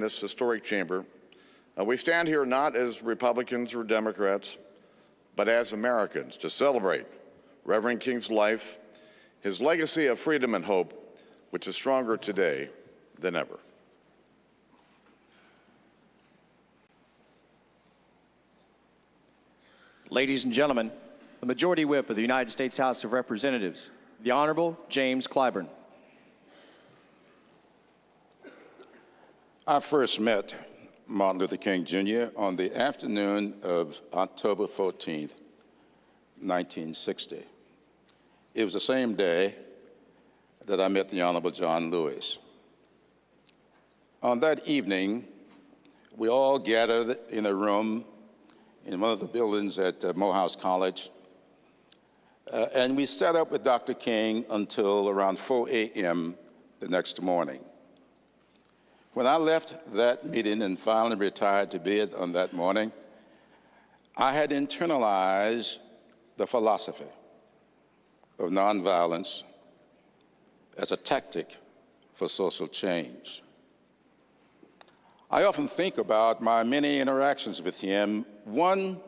this historic chamber, we stand here not as Republicans or Democrats, but as Americans to celebrate Reverend King's life, his legacy of freedom and hope, which is stronger today than ever. Ladies and gentlemen, the Majority Whip of the United States House of Representatives, the Honorable James Clyburn. I first met Martin Luther King Jr. on the afternoon of October 14th, 1960. It was the same day that I met the Honorable John Lewis. On that evening, we all gathered in a room in one of the buildings at Morehouse College, and we sat up with Dr. King until around 4 a.m. the next morning. When I left that meeting and finally retired to bed on that morning, I had internalized the philosophy of nonviolence as a tactic for social change. I often think about my many interactions with him. One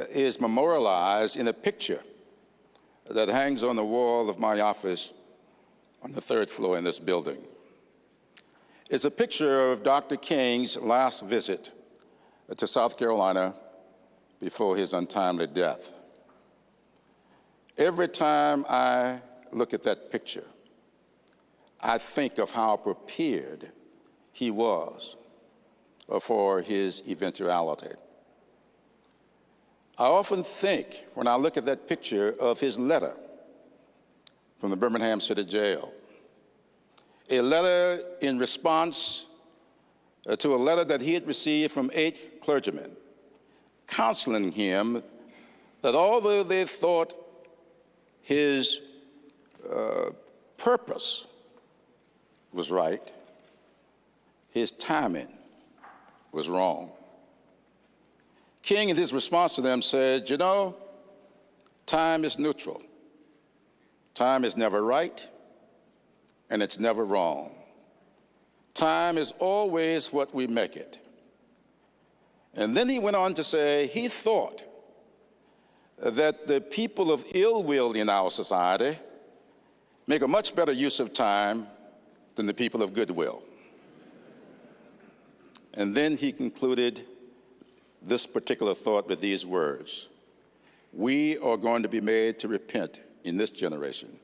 is memorialized in a picture that hangs on the wall of my office on the 3rd floor in this building. It's a picture of Dr. King's last visit to South Carolina before his untimely death. Every time I look at that picture, I think of how prepared he was for his eventuality. I often think, when I look at that picture, of his letter from the Birmingham City Jail, a letter in response to a letter that he had received from 8 clergymen, counseling him that although they thought his purpose was right, his timing was wrong. King, in his response to them, said, "You know, time is neutral. Time is never right, and it's never wrong. Time is always what we make it." And then he went on to say he thought that the people of ill will in our society make a much better use of time than the people of goodwill. And then he concluded this particular thought with these words: "We are going to be made to repent in this generation,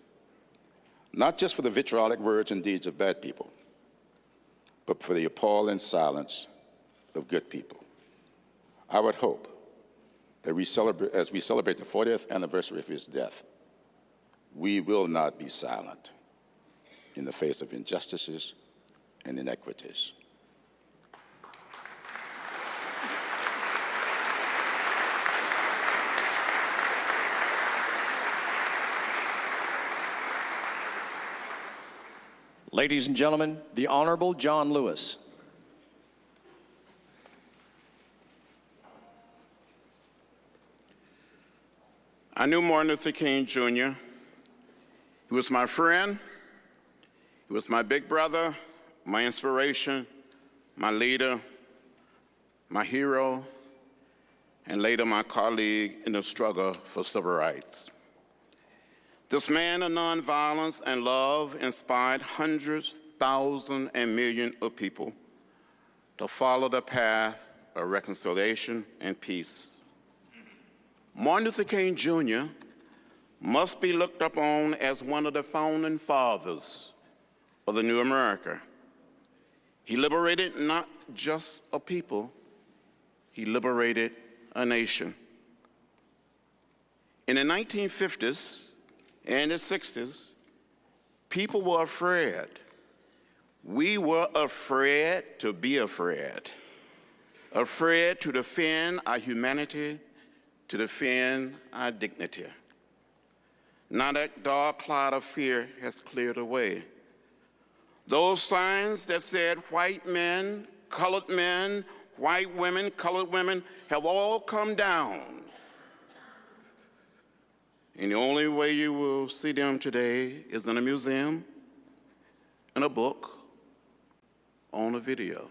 not just for the vitriolic words and deeds of bad people, but for the appalling silence of good people." I would hope that as we celebrate the 40th anniversary of his death, we will not be silent in the face of injustices and inequities. Ladies and gentlemen, the Honorable John Lewis. I knew Martin Luther King Jr. He was my friend, he was my big brother, my inspiration, my leader, my hero, and later my colleague in the struggle for civil rights. This man of nonviolence and love inspired hundreds, thousands, and millions of people to follow the path of reconciliation and peace. Martin Luther King Jr. must be looked upon as one of the founding fathers of the new America. He liberated not just a people, he liberated a nation. In the 1950s and the 60s, people were afraid. We were afraid to be afraid to defend our humanity, to defend our dignity. Now that dark cloud of fear has cleared away. Those signs that said white men, white women, colored women have all come down. And the only way you will see them today is in a museum, in a book, on a video.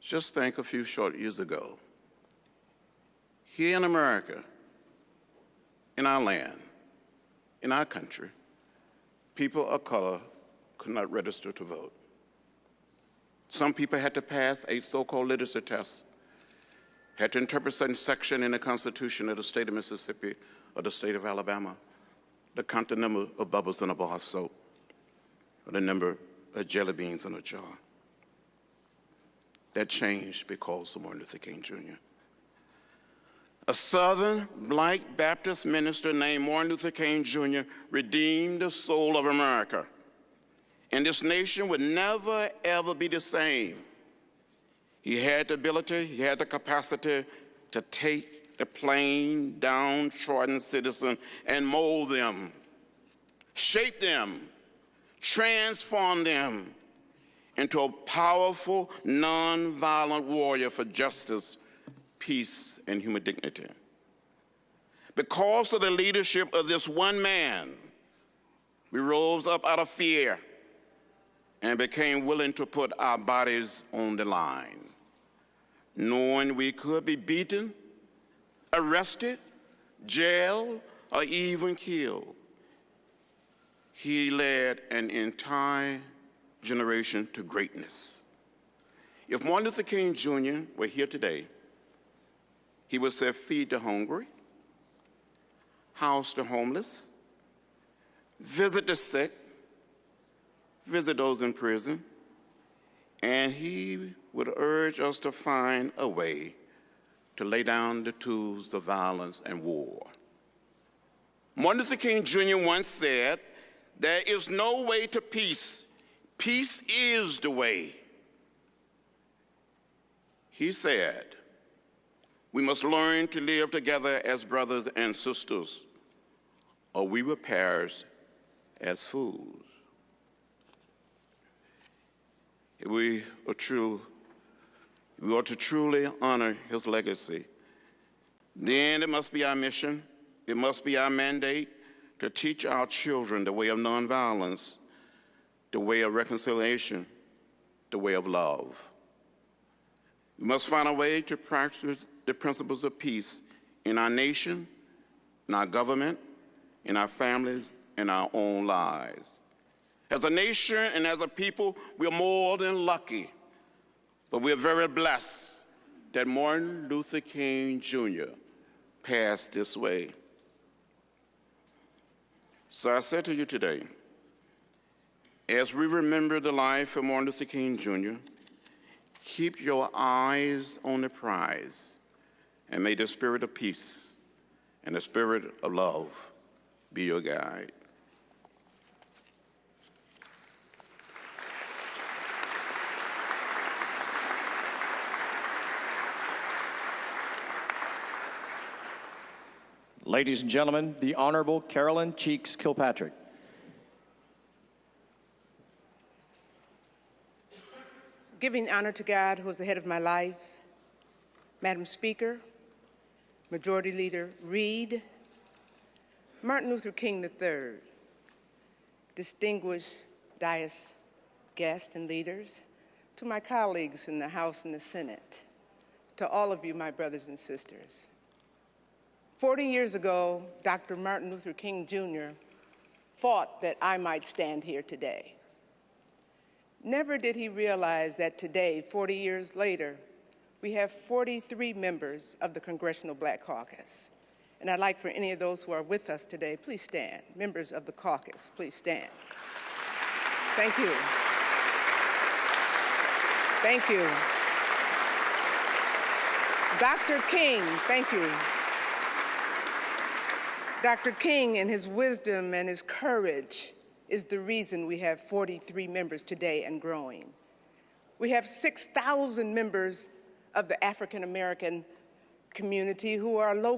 Just think a few short years ago, here in America, in our land, in our country, people of color could not register to vote. Some people had to pass a so-called literacy test, had to interpret certain section in the Constitution of the state of Mississippi or the state of Alabama, to count the number of bubbles in a bar of soap, or the number of jelly beans in a jar. That changed because of Martin Luther King Jr. A Southern Black Baptist minister named Martin Luther King Jr. redeemed the soul of America. And this nation would never, ever be the same. He had the ability, he had the capacity to take the plain, downtrodden citizen and mold them, shape them, transform them into a powerful, nonviolent warrior for justice, peace, and human dignity. Because of the leadership of this one man, we rose up out of fear and became willing to put our bodies on the line, knowing we could be beaten, arrested, jailed, or even killed. He led an entire generation to greatness. If Martin Luther King Jr. were here today, he would say, feed the hungry, house the homeless, visit the sick, visit those in prison, and he would urge us to find a way to lay down the tools of violence and war. Martin Luther King Jr. once said, there is no way to peace. Peace is the way. He said, we must learn to live together as brothers and sisters, or we will perish as fools. If we ought to truly honor his legacy, then it must be our mission, it must be our mandate to teach our children the way of nonviolence, the way of reconciliation, the way of love. We must find a way to practice the principles of peace in our nation, in our government, in our families, in our own lives. As a nation and as a people, we're more than lucky, but we're very blessed that Martin Luther King Jr. passed this way. So I say to you today, as we remember the life of Martin Luther King Jr., keep your eyes on the prize, and may the spirit of peace and the spirit of love be your guide. Ladies and gentlemen, the Honorable Carolyn Cheeks Kilpatrick. Giving honor to God, who is the head of my life, Madam Speaker, Majority Leader Reid, Martin Luther King III, distinguished dais guests and leaders, to my colleagues in the House and the Senate, to all of you, my brothers and sisters. 40 years ago, Dr. Martin Luther King Jr. fought that I might stand here today. Never did he realize that today, 40 years later, we have 43 members of the Congressional Black Caucus. And I'd like for any of those who are with us today, please stand. Members of the caucus, please stand. Thank you. Thank you. Dr. King, thank you. Dr. King and his wisdom and his courage is the reason we have 43 members today and growing. We have 6,000 members of the African American community who are local.